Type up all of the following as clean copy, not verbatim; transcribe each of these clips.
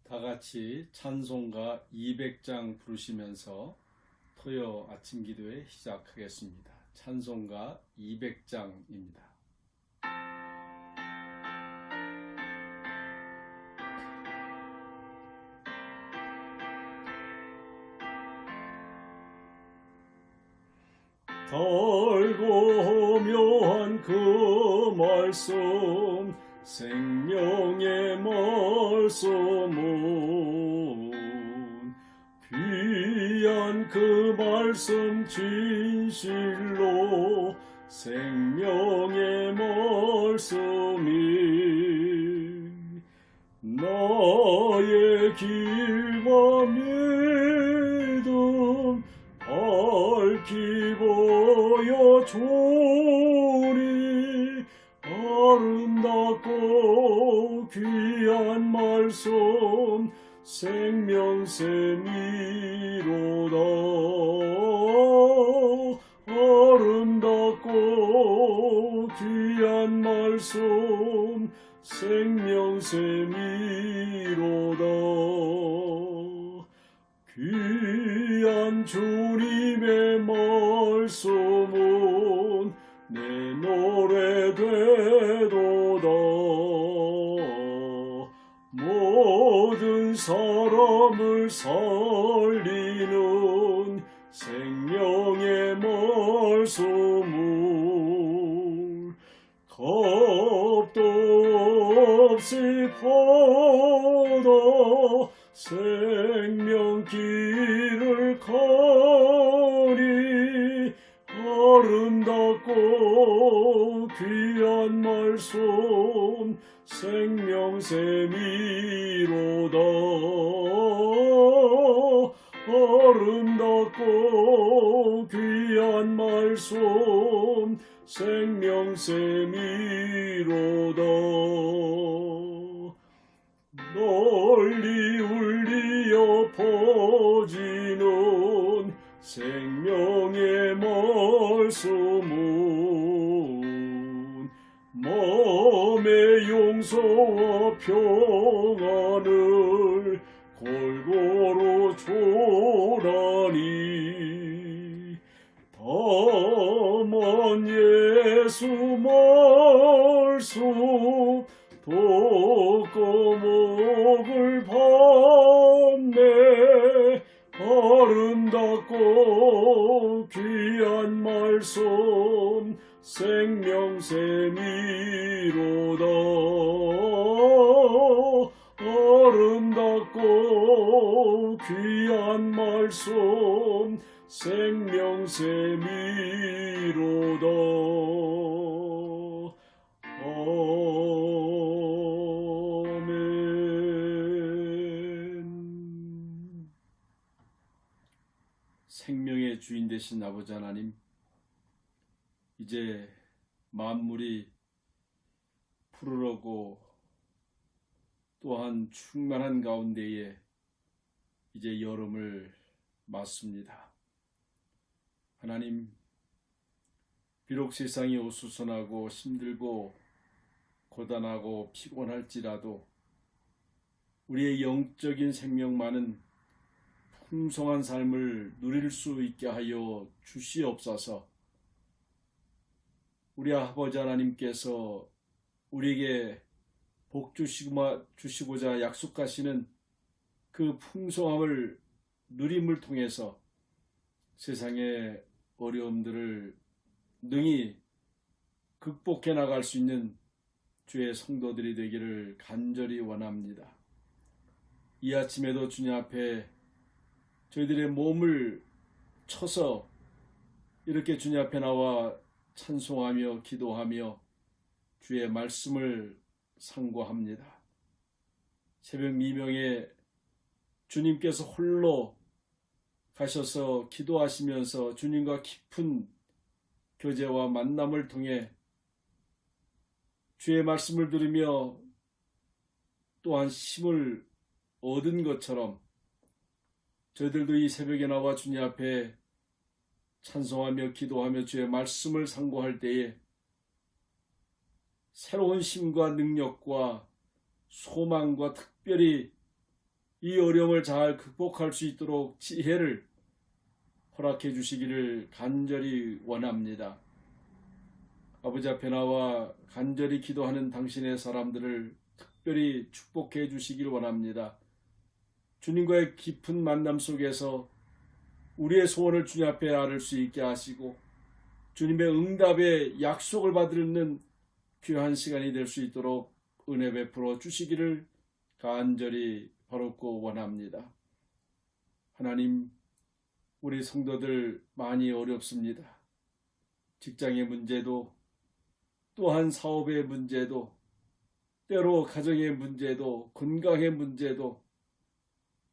다 같이 찬송가 200장 부르시면서 토요 아침 기도회 시작하겠습니다. 찬송가 200장입니다. 달고 묘한 그 말씀 생명의 말씀은 귀한 그 말씀 진실로 생명의 말씀이 나의 길과 믿음 밝히 보여주니 아름답고 귀한 말씀 생명샘이로다. 아름답고 귀한 말씀 생명샘이로다. 귀한 주님의 말씀은 내 노래 되도다. 모든 사람을 살리는 생명의 말씀을 겁도 없이 받아 생명길을 가니 아름답고 귀한 말씀 생명샘이로다. 아름답고 귀한 말씀 생명샘이로다. 널리 울리어 퍼지는 생명의 말씀은 마음의 용서와 평안을 골고루 조라니 다만 예수 말씀 돕고 목을 받네. 아름답고 귀한 말씀 생명샘이로다. 아름답고 귀한 말씀 생명샘이로다. 생명의 주인 되신 아버지 하나님, 이제 만물이 푸르르고 또한 충만한 가운데에 이제 여름을 맞습니다. 하나님, 비록 세상이 어수선하고 힘들고 고단하고 피곤할지라도 우리의 영적인 생명만은 풍성한 삶을 누릴 수 있게 하여 주시옵소서. 우리 아버지 하나님께서 우리에게 복 주시고자 약속하시는 그 풍성함을 누림을 통해서 세상의 어려움들을 능히 극복해 나갈 수 있는 주의 성도들이 되기를 간절히 원합니다. 이 아침에도 주님 앞에 저희들의 몸을 쳐서 이렇게 주님 앞에 나와 찬송하며 기도하며 주의 말씀을 상고합니다. 새벽 미명에 주님께서 홀로 가셔서 기도하시면서 주님과 깊은 교제와 만남을 통해 주의 말씀을 들으며 또한 힘을 얻은 것처럼 저희들도 이 새벽에 나와 주님 앞에 찬송하며 기도하며 주의 말씀을 상고할 때에 새로운 힘과 능력과 소망과 특별히 이 어려움을 잘 극복할 수 있도록 지혜를 허락해 주시기를 간절히 원합니다. 아버지 앞에 나와 간절히 기도하는 당신의 사람들을 특별히 축복해 주시길 원합니다. 주님과의 깊은 만남 속에서 우리의 소원을 주님 앞에 아를 수 있게 하시고 주님의 응답의 약속을 받는 귀한 시간이 될 수 있도록 은혜 베풀어 주시기를 간절히 바라고 원합니다. 하나님, 우리 성도들 많이 어렵습니다. 직장의 문제도, 또한 사업의 문제도, 때로 가정의 문제도, 건강의 문제도,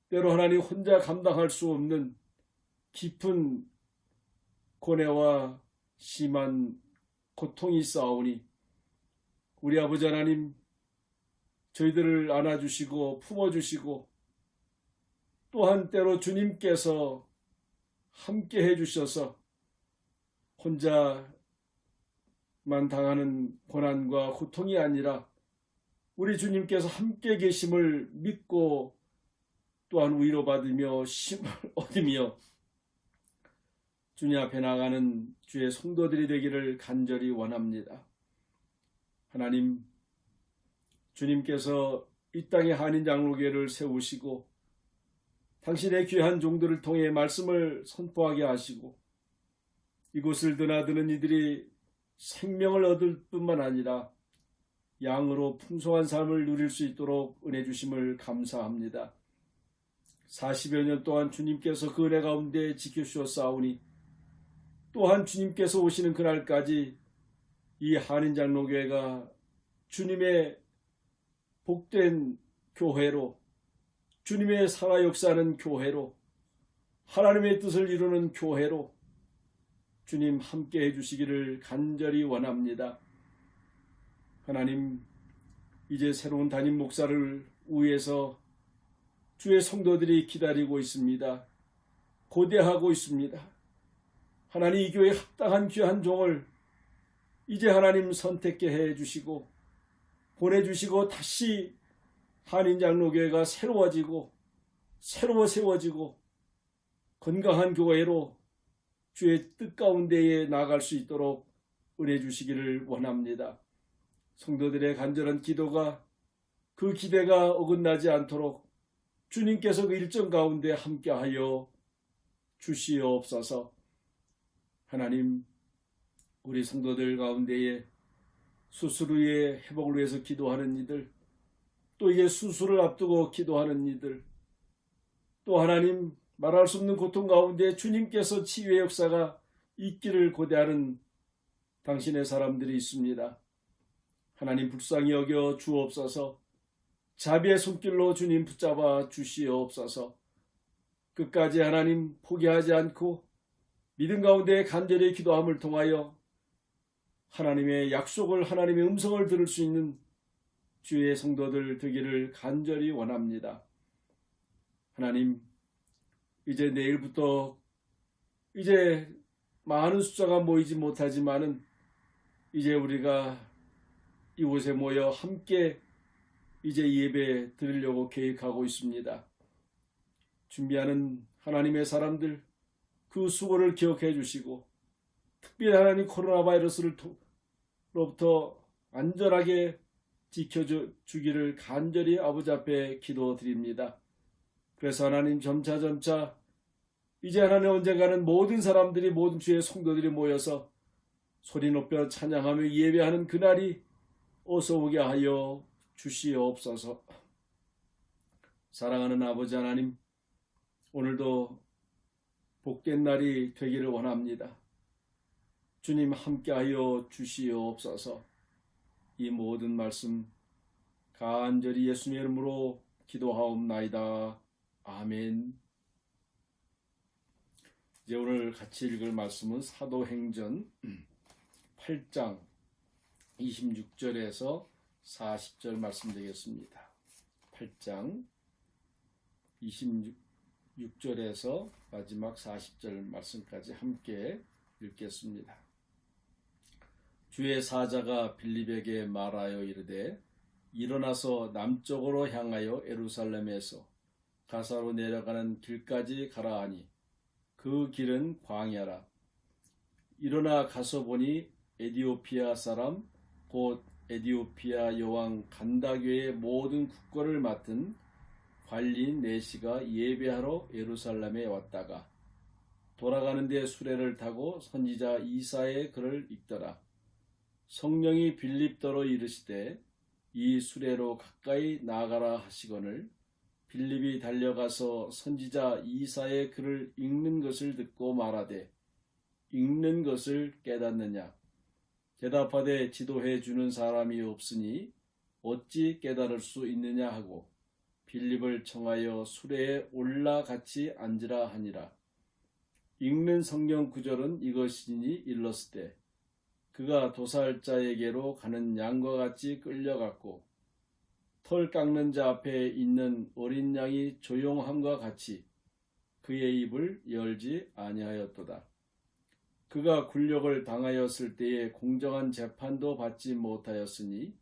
때로 하나님 혼자 감당할 수 없는 깊은 고뇌와 심한 고통이 있사오니 우리 아버지 하나님, 저희들을 안아주시고 품어주시고 또한 때로 주님께서 함께 해주셔서 혼자만 당하는 고난과 고통이 아니라 우리 주님께서 함께 계심을 믿고 또한 위로받으며 힘을 얻으며 주님 앞에 나가는 주의 성도들이 되기를 간절히 원합니다. 하나님, 주님께서 이 땅에 한인장로교회를 세우시고 당신의 귀한 종들을 통해 말씀을 선포하게 하시고 이곳을 드나드는 이들이 생명을 얻을 뿐만 아니라 양으로 풍성한 삶을 누릴 수 있도록 은혜 주심을 감사합니다. 40여 년 동안 주님께서 그 은혜 가운데 지켜주셨사오니 또한 주님께서 오시는 그날까지 이 한인장로교회가 주님의 복된 교회로, 주님의 살아 역사하는 교회로, 하나님의 뜻을 이루는 교회로 주님 함께 해주시기를 간절히 원합니다. 하나님, 이제 새로운 담임 목사를 위해서 주의 성도들이 기다리고 있습니다. 고대하고 있습니다. 하나님, 이 교회에 합당한 귀한 종을 이제 하나님 선택케 해주시고 보내주시고 다시 한인장로교회가 새로워지고 새로워 세워지고 건강한 교회로 주의 뜻 가운데에 나아갈 수 있도록 은혜 주시기를 원합니다. 성도들의 간절한 기도가 그 기대가 어긋나지 않도록 주님께서 그 일정 가운데 함께하여 주시옵소서. 하나님, 우리 성도들 가운데에 수술 후에 회복을 위해서 기도하는 이들, 또 이게 수술을 앞두고 기도하는 이들, 또 하나님 말할 수 없는 고통 가운데 주님께서 치유의 역사가 있기를 고대하는 당신의 사람들이 있습니다. 하나님, 불쌍히 여겨 주옵소서. 자비의 손길로 주님 붙잡아 주시옵소서. 끝까지 하나님 포기하지 않고 믿음 가운데 간절히 기도함을 통하여 하나님의 약속을, 하나님의 음성을 들을 수 있는 주의 성도들 되기를 간절히 원합니다. 하나님, 이제 내일부터 이제 많은 숫자가 모이지 못하지만은 이제 우리가 이곳에 모여 함께 이제 예배 드리려고 계획하고 있습니다. 준비하는 하나님의 사람들, 그 수고를 기억해 주시고 특별히 하나님 코로나 바이러스로부터 안전하게 지켜주기를 간절히 아버지 앞에 기도드립니다. 그래서 하나님, 점차 이제 하나님 언젠가는 모든 사람들이, 모든 주의 성도들이 모여서 소리 높여 찬양하며 예배하는 그날이 어서 오게 하여 주시옵소서. 사랑하는 아버지 하나님, 오늘도 복된 날이 되기를 원합니다. 주님 함께하여 주시옵소서. 이 모든 말씀 간절히 예수님의 이름으로 기도하옵나이다. 아멘. 이제 오늘 같이 읽을 말씀은 사도행전 8장 26절에서 40절 말씀 되겠습니다. 8장 26절에서 마지막 40절 말씀까지 함께 읽겠습니다. 주의 사자가 빌립에게 말하여 이르되 일어나서 남쪽으로 향하여 예루살렘에서 가사로 내려가는 길까지 가라 하니 그 길은 광야라. 일어나 가서 보니 에디오피아 사람 곧 에디오피아 여왕 간다교의 모든 국거를 맡은 관리인 내시가 예배하러 예루살렘에 왔다가 돌아가는데 수레를 타고 선지자 이사야의 글을 읽더라. 성령이 빌립더러 이르시되 이 수레로 가까이 나아가라 하시거늘 빌립이 달려가서 선지자 이사야의 글을 읽는 것을 듣고 말하되 읽는 것을 깨닫느냐? 대답하되 지도해 주는 사람이 없으니 어찌 깨달을 수 있느냐 하고 빌립을 청하여 수레에 올라 같이 앉으라 하니라. 읽는 성경 구절은 이것이니 일렀으되 그가 도살자에게로 가는 양과 같이 끌려갔고 털 깎는 자 앞에 있는 어린 양이 조용함과 같이 그의 입을 열지 아니하였도다. 그가 굴욕을 당하였을 때에 공정한 재판도 받지 못하였으니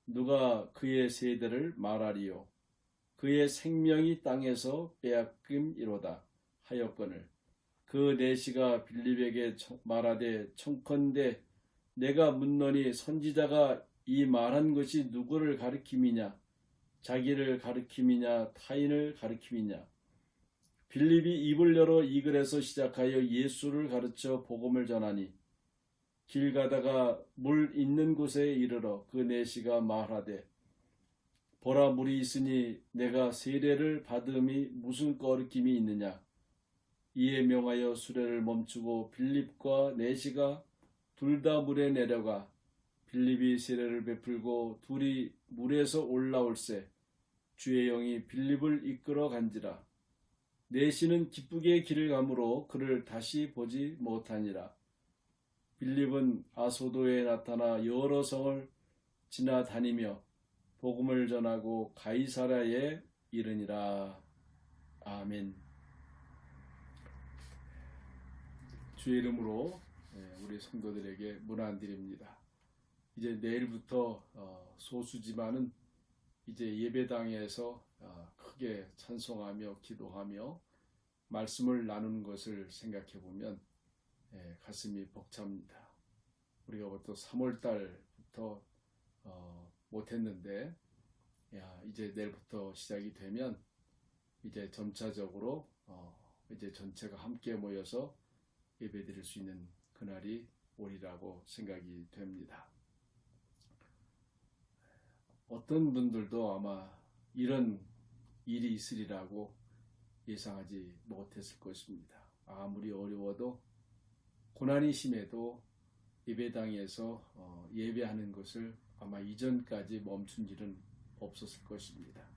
누가 그의 세대를 말하리요. 그의 생명이 땅에서 빼앗김이로다 하였거늘 그 내시가 빌립에게 말하되 청컨대 내가 묻노니 선지자가 이 말한 것이 누구를 가리킴이냐 자기를 가리킴이냐 타인을 가리킴이냐. 빌립이 입을 열어 이 글에서 시작하여 예수를 가르쳐 복음을 전하니 길 가다가 물 있는 곳에 이르러 그 내시가 말하되 보라 물이 있으니 내가 세례를 받음이 무슨 거리낌이 있느냐. 이에 명하여 수레를 멈추고 빌립과 내시가 둘 다 물에 내려가 빌립이 세례를 베풀고 둘이 물에서 올라올세 주의 영이 빌립을 이끌어 간지라. 내시는 기쁘게 길을 가므로 그를 다시 보지 못하니라. 빌립은 아소도에 나타나 여러 성을 지나다니며 복음을 전하고 가이사랴에 이르니라. 아멘. 주의 이름으로 우리 성도들에게 문안드립니다. 이제 내일부터 소수지만은 이제 예배당에서 크게 찬송하며 기도하며 말씀을 나누는 것을 생각해 보면 가슴이 벅찹니다. 우리가 보통 3월 달부터 못했는데 이제 내일부터 시작이 되면 이제 점차적으로 이제 전체가 함께 모여서 예배드릴 수 있는 그날이 오리라고 생각이 됩니다. 어떤 분들도 아마 이런 일이 있으리라고 예상하지 못했을 것입니다. 아무리 어려워도 고난이 심해도 예배당에서 예배하는 것을 아마 이전까지 멈춘 일은 없었을 것입니다.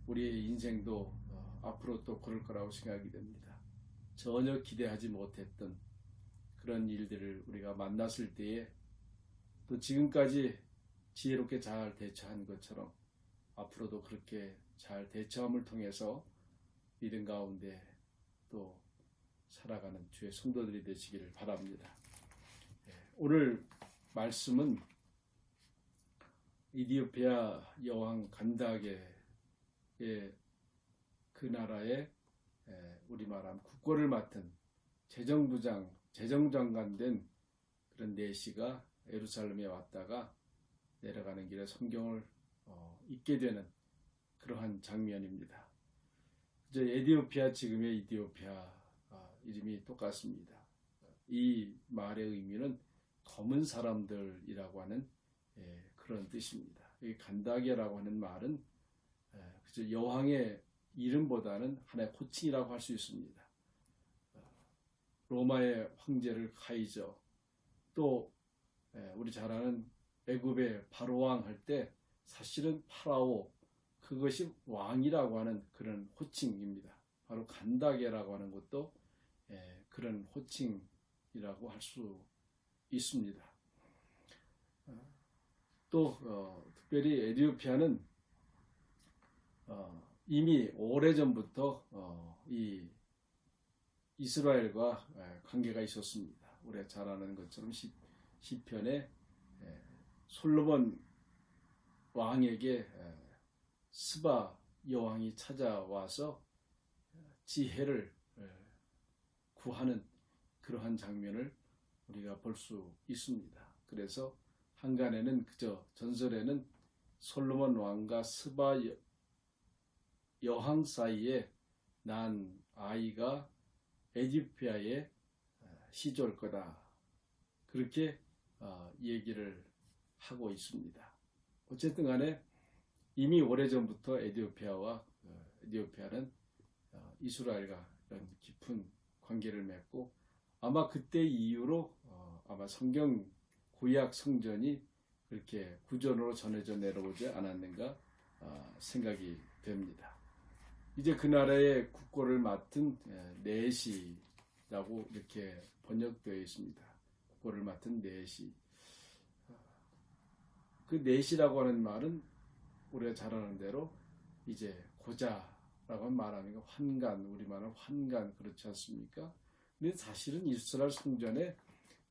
우리의 인생도 앞으로 또 그럴 거라고 생각이 됩니다. 전혀 기대하지 못했던 그런 일들을 우리가 만났을 때에 또 지금까지 지혜롭게 잘 대처한 것처럼 앞으로도 그렇게 잘 대처함을 통해서 믿음 가운데 또 살아가는 주의 성도들이 되시기를 바랍니다. 오늘 말씀은 이디오피아 여왕 간다게의 그 나라의 우리말하면 국거를 맡은 재정부장, 재정장관 된 그런 내시가 예루살렘에 왔다가 내려가는 길에 성경을 읽게 되는 그러한 장면입니다. 이제 에디오피아 지금의 이디오피아 이름이 똑같습니다. 이 말의 의미는 검은 사람들이라고 하는 그런 뜻입니다. 이 간다게라고 하는 말은 그저 여왕의 이름보다는 하나의 호칭이라고 할 수 있습니다. 로마의 황제를 카이저, 또 우리 잘 아는 애굽의 바로왕 할 때 사실은 파라오, 그것이 왕이라고 하는 그런 호칭입니다. 바로 간다게라고 하는 것도 그런 호칭이라고 할 수 있습니다. 또 특별히 에디오피아는 이미 오래전부터 이 이스라엘과 관계가 있었습니다. 우리가 잘 아는 것처럼 시편에 솔로몬 왕에게 스바 여왕이 찾아와서 지혜를 구하는 그러한 장면을 우리가 볼 수 있습니다. 그래서 한간에는 그저 전설에는 솔로몬 왕과 스바 여왕 사이에 난 아이가 에디오피아에 시조할 거다. 그렇게 얘기를 하고 있습니다. 어쨌든 간에 이미 오래전부터 에디오피아는 이스라엘과 이런 깊은 관계를 맺고 아마 그때 이후로 아마 성경 구약 성전이 그렇게 구전으로 전해져 내려오지 않았는가 생각이 됩니다. 이제 그 나라의 국고를 맡은 네시라고 이렇게 번역되어 있습니다. 국고를 맡은 네시. 그 네시라고 하는 말은 우리가 잘 아는 대로 이제 고자라고 말하는 거 환관, 우리말은 환관 그렇지 않습니까? 근데 사실은 이스라엘 성전에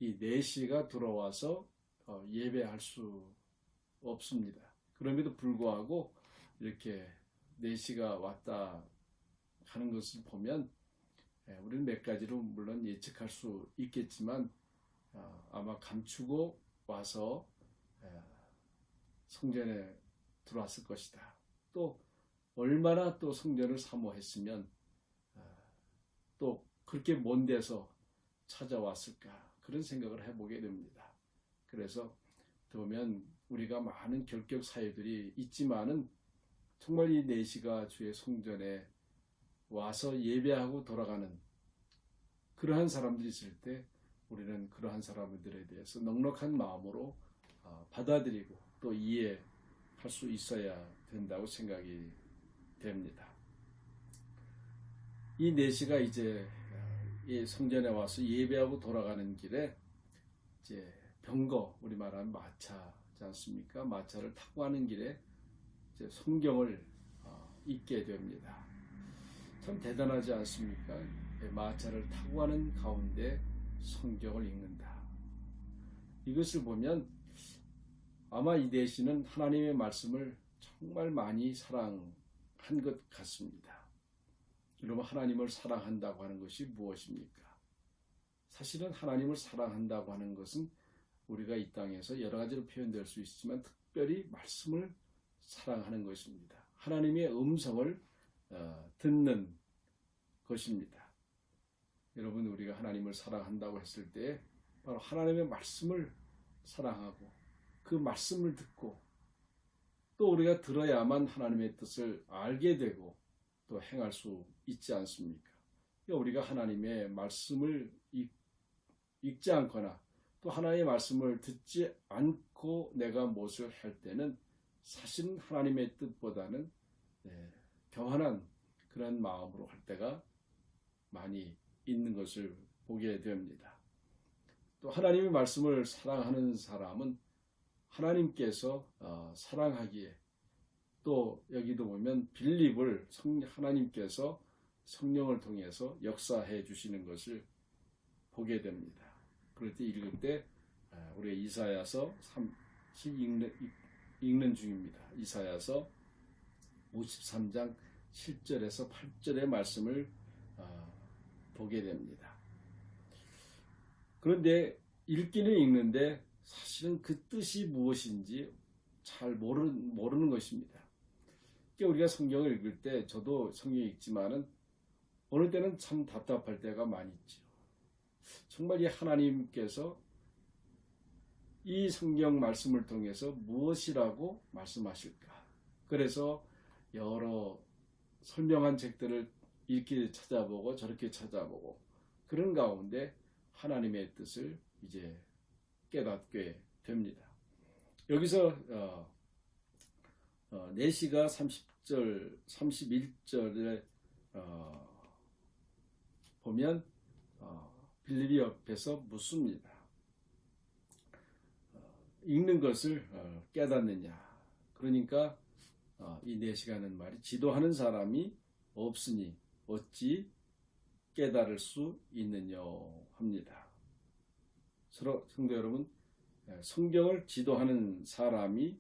이 네시가 들어와서 예배할 수 없습니다. 그럼에도 불구하고 이렇게 네시가 왔다 하는 것을 보면 우리는 몇 가지로 물론 예측할 수 있겠지만 아마 감추고 와서 성전에 들어왔을 것이다. 또 얼마나 또 성전을 사모했으면 또 그렇게 먼 데서 찾아왔을까 그런 생각을 해보게 됩니다. 그래서 보면 우리가 많은 결격 사유들이 있지만은 정말 이 네시가 주의 성전에 와서 예배하고 돌아가는 그러한 사람들이 있을 때 우리는 그러한 사람들에 대해서 넉넉한 마음으로 받아들이고 또 이해할 수 있어야 된다고 생각이 됩니다. 이 네시가 이제 이 성전에 와서 예배하고 돌아가는 길에 이제 병거, 우리 말하는 마차지 않습니까? 마차를 타고 가는 길에 이제 성경을 읽게 됩니다. 참 대단하지 않습니까? 마차를 타고 가는 가운데 성경을 읽는다. 이것을 보면 아마 이 네시는 하나님의 말씀을 정말 많이 사랑한 것 같습니다. 여러분, 하나님을 사랑한다고 하는 것이 무엇입니까? 사실은 하나님을 사랑한다고 하는 것은 우리가 이 땅에서 여러 가지로 표현될 수 있지만 특별히 말씀을 사랑하는 것입니다. 하나님의 음성을 듣는 것입니다. 여러분, 우리가 하나님을 사랑한다고 했을 때 바로 하나님의 말씀을 사랑하고 그 말씀을 듣고 또 우리가 들어야만 하나님의 뜻을 알게 되고 또 행할 수 있지 않습니까? 우리가 하나님의 말씀을 읽지 않거나 또 하나님의 말씀을 듣지 않고 내가 무엇을 할 때는 사실은 하나님의 뜻보다는 교만한 그런 마음으로 할 때가 많이 있는 것을 보게 됩니다. 또 하나님의 말씀을 사랑하는 사람은 하나님께서 사랑하기에 또 여기도 보면 빌립을 하나님께서 성령을 통해서 역사해 주시는 것을 보게 됩니다. 그럴 때 읽을 때 우리 이사야서 읽는 중입니다. 이사야서 53장 7절에서 8절의 말씀을 보게 됩니다. 그런데 읽기는 읽는데 사실은 그 뜻이 무엇인지 잘 모르는 것입니다. 우리가 성경을 읽을 때 저도 성경 읽지만은 어느 때는 참 답답할 때가 많이 있죠. 정말 이 하나님께서 이 성경 말씀을 통해서 무엇이라고 말씀하실까? 그래서 여러 설명한 책들을 이렇게 찾아보고 저렇게 찾아보고 그런 가운데 하나님의 뜻을 이제 깨닫게 됩니다. 여기서 네시가 30절, 31절에 보면 빌립이 옆에서 묻습니다. 읽는 것을 깨닫느냐. 그러니까 이 네시가 하는 말이 지도하는 사람이 없으니 어찌 깨달을 수 있느냐 합니다. 성도 여러분, 성경을 지도하는 사람이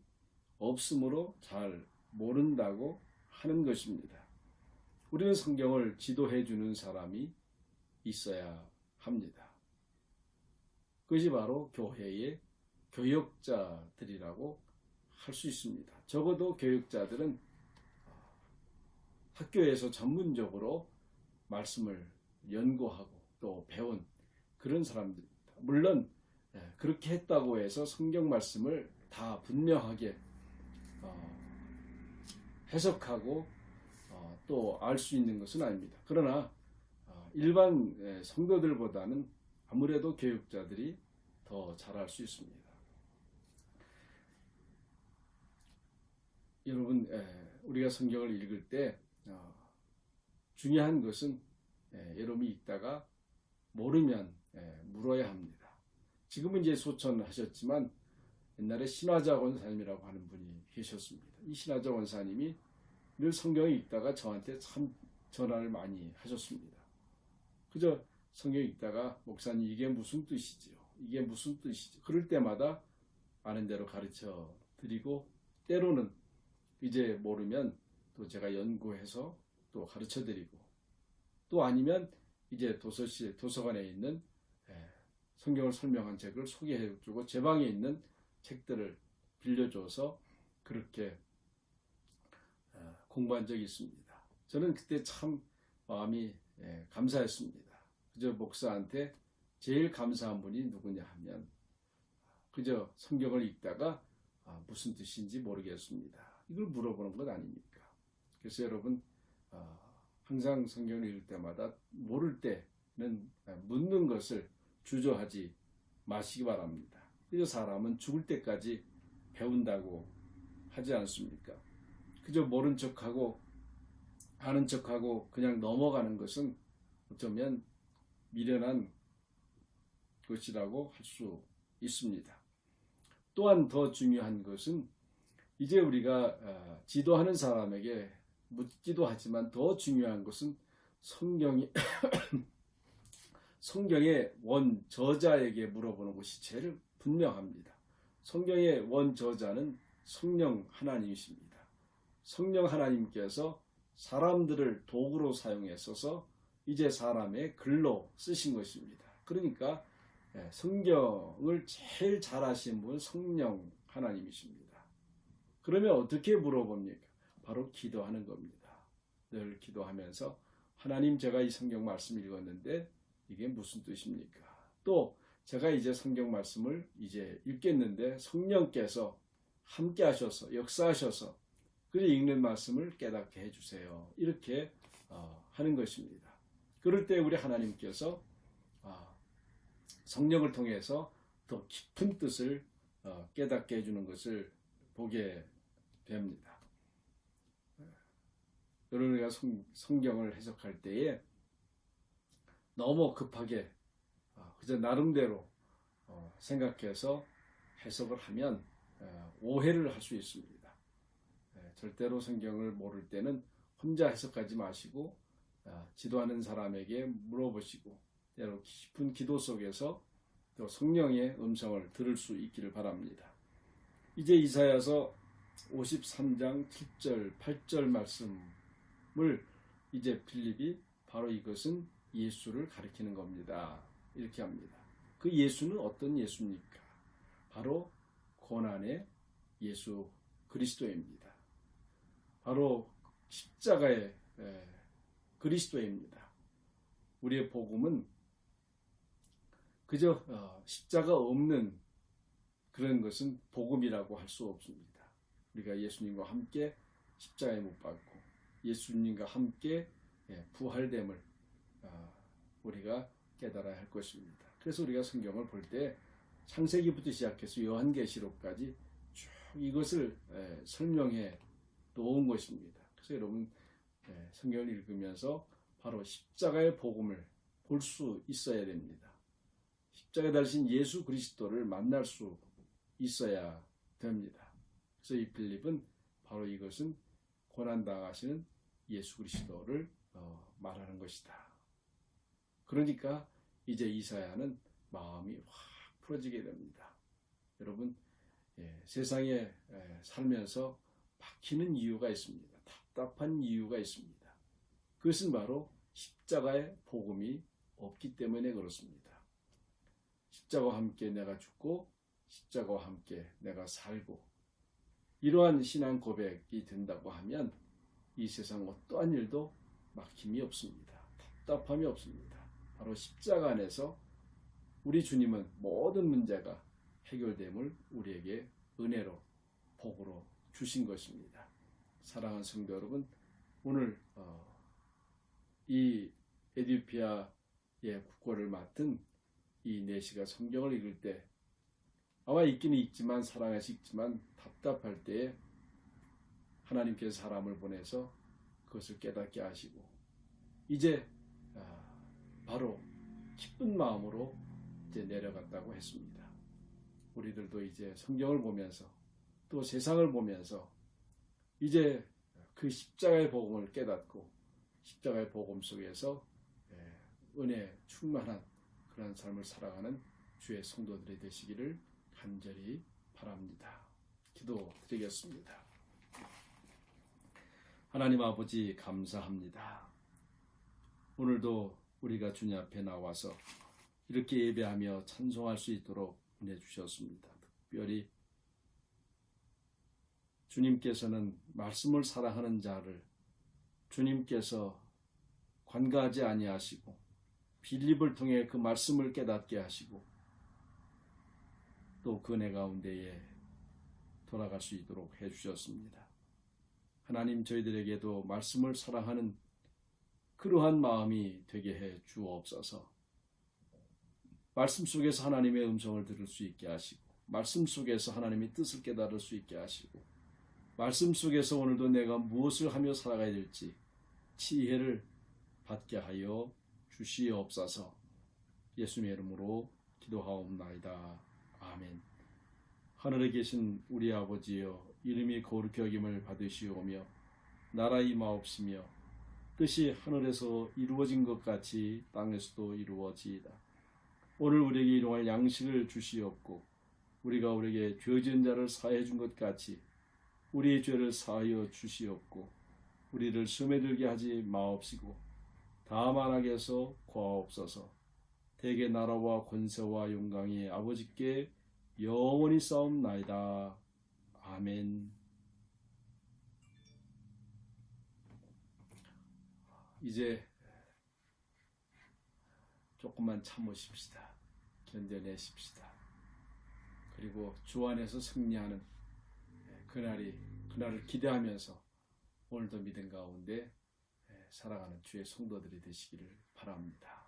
없으므로 잘 모른다고 하는 것입니다. 우리는 성경을 지도해 주는 사람이 있어야 합니다. 그것이 바로 교회의 교역자들이라고 할 수 있습니다. 적어도 교역자들은 학교에서 전문적으로 말씀을 연구하고 또 배운 그런 사람들입니다. 물론 그렇게 했다고 해서 성경 말씀을 다 분명하게 해석하고 또 알 수 있는 것은 아닙니다. 그러나 일반 성도들보다는 아무래도 교육자들이 더 잘할 수 있습니다. 여러분, 우리가 성경을 읽을 때 중요한 것은 여러분이 읽다가 모르면 물어야 합니다. 지금은 이제 소천하셨지만 옛날에 신화자 원사님이라고 하는 분이 계셨습니다. 이 신화자 원사님이 늘 성경을 읽다가 저한테 참 전화를 많이 하셨습니다. 그저 성경 읽다가 목사님 이게 무슨 뜻이지요? 이게 무슨 뜻이죠? 그럴 때마다 아는 대로 가르쳐 드리고 때로는 이제 모르면 또 제가 연구해서 또 가르쳐 드리고 또 아니면 이제 도서관에 있는 성경을 설명한 책을 소개해 주고 제 방에 있는 책들을 빌려줘서 그렇게 공부한 적이 있습니다. 저는 그때 참 마음이 감사했습니다. 그저 목사한테 제일 감사한 분이 누구냐 하면 그저 성경을 읽다가 무슨 뜻인지 모르겠습니다. 이걸 물어보는 것 아닙니까? 그래서 여러분 항상 성경을 읽을 때마다 모를 때는 묻는 것을 주저하지 마시기 바랍니다. 그래서 사람은 죽을 때까지 배운다고 하지 않습니까? 그저 모른 척하고 아는 척하고 그냥 넘어가는 것은 어쩌면 미련한 것이라고 할 수 있습니다. 또한 더 중요한 것은 이제 우리가 지도하는 사람에게 묻기도 하지만 더 중요한 것은 성경의 원저자에게 물어보는 것이 제일 분명합니다. 성경의 원저자는 성령 하나님이십니다. 성령 하나님께서 사람들을 도구로 사용했어서 이제 사람의 글로 쓰신 것입니다. 그러니까 성경을 제일 잘 아시는 분은 성령 하나님이십니다. 그러면 어떻게 물어봅니까? 바로 기도하는 겁니다. 늘 기도하면서 하나님 제가 이 성경 말씀 읽었는데 이게 무슨 뜻입니까? 또 제가 이제 성경 말씀을 이제 읽겠는데 성령께서 함께 하셔서 역사하셔서 그 읽는 말씀을 깨닫게 해주세요. 이렇게 하는 것입니다. 그럴 때 우리 하나님께서 성령을 통해서 더 깊은 뜻을 깨닫게 해주는 것을 보게 됩니다. 우리가 성경을 해석할 때에 너무 급하게 그저 나름대로 생각해서 해석을 하면 오해를 할 수 있습니다. 절대로 성경을 모를 때는 혼자 해석하지 마시고 지도하는 사람에게 물어보시고 때로 깊은 기도 속에서 또 성령의 음성을 들을 수 있기를 바랍니다. 이제 이사야서 53장 7절 8절 말씀을 이제 빌립이 바로 이것은 예수를 가리키는 겁니다. 이렇게 합니다. 그 예수는 어떤 예수입니까? 바로 고난의 예수 그리스도입니다. 바로 십자가의 그리스도입니다. 우리의 복음은 그저 십자가 없는 그런 것은 복음이라고 할 수 없습니다. 우리가 예수님과 함께 십자가에 못 박고 예수님과 함께 부활됨을 우리가 깨달아야 할 것입니다. 그래서 우리가 성경을 볼 때 창세기부터 시작해서 요한계시록까지 쭉 이것을 설명해 놓은 것입니다. 그래서 여러분 성경을 읽으면서 바로 십자가의 복음을 볼 수 있어야 됩니다. 십자가에 달리신 예수 그리스도를 만날 수 있어야 됩니다. 그래서 이 빌립은 바로 이것은 고난당하시는 예수 그리스도를 말하는 것이다. 그러니까 이제 이사야는 마음이 확 풀어지게 됩니다. 여러분 세상에 살면서 막히는 이유가 있습니다. 답답한 이유가 있습니다. 그것은 바로 십자가의 복음이 없기 때문에 그렇습니다. 십자가와 함께 내가 죽고 십자가와 함께 내가 살고 이러한 신앙 고백이 된다고 하면 이 세상 어떠한 일도 막힘이 없습니다. 답답함이 없습니다. 바로 십자가 안에서 우리 주님은 모든 문제가 해결됨을 우리에게 은혜로 복으로 주신 것입니다. 사랑하는 성도 여러분, 오늘 이 에디오피아의 국고를 맡은 이 내시가 성경을 읽을 때 아마 읽기는 읽지만 사랑해서 읽지만 답답할 때에 하나님께서 사람을 보내서 그것을 깨닫게 하시고 이제 바로 기쁜 마음으로 이제 내려갔다고 했습니다. 우리들도 이제 성경을 보면서 또 세상을 보면서 이제 그 십자가의 복음을 깨닫고 십자가의 복음 속에서 은혜 충만한 그런 삶을 살아가는 주의 성도들이 되시기를 간절히 바랍니다. 기도드리겠습니다. 하나님 아버지 감사합니다. 오늘도 우리가 주님 앞에 나와서 이렇게 예배하며 찬송할 수 있도록 은혜 주셨습니다. 특별히 주님께서는 말씀을 사랑하는 자를 주님께서 관가하지 아니하시고 빌립을 통해 그 말씀을 깨닫게 하시고 또 그 은혜 가운데에 돌아갈 수 있도록 해주셨습니다. 하나님 저희들에게도 말씀을 사랑하는 그러한 마음이 되게 해 주옵소서. 말씀 속에서 하나님의 음성을 들을 수 있게 하시고 말씀 속에서 하나님의 뜻을 깨달을 수 있게 하시고 말씀 속에서 오늘도 내가 무엇을 하며 살아가야 될지 지혜를 받게 하여 주시옵소서. 예수님의 이름으로 기도하옵나이다. 아멘. 하늘에 계신 우리 아버지여, 이름이 거룩히 여김을 받으시오며 나라 임하옵시며 뜻이 하늘에서 이루어진 것 같이 땅에서도 이루어지이다. 오늘 우리에게 일용할 양식을 주시옵고 우리가 우리에게 죄 지은 자를 사해 준 것 같이 우리의 죄를 사하여 주시옵고 우리를 시험에 들게 하지 마옵시고 다만 악에서 구하옵소서. 대개 나라와 권세와 영광이 아버지께 영원히 싸움나이다. 아멘. 이제 조금만 참으십시다. 견뎌내십시다. 그리고 주 안에서 승리하는 그날을 기대하면서 오늘도 믿음 가운데 살아가는 주의 성도들이 되시기를 바랍니다.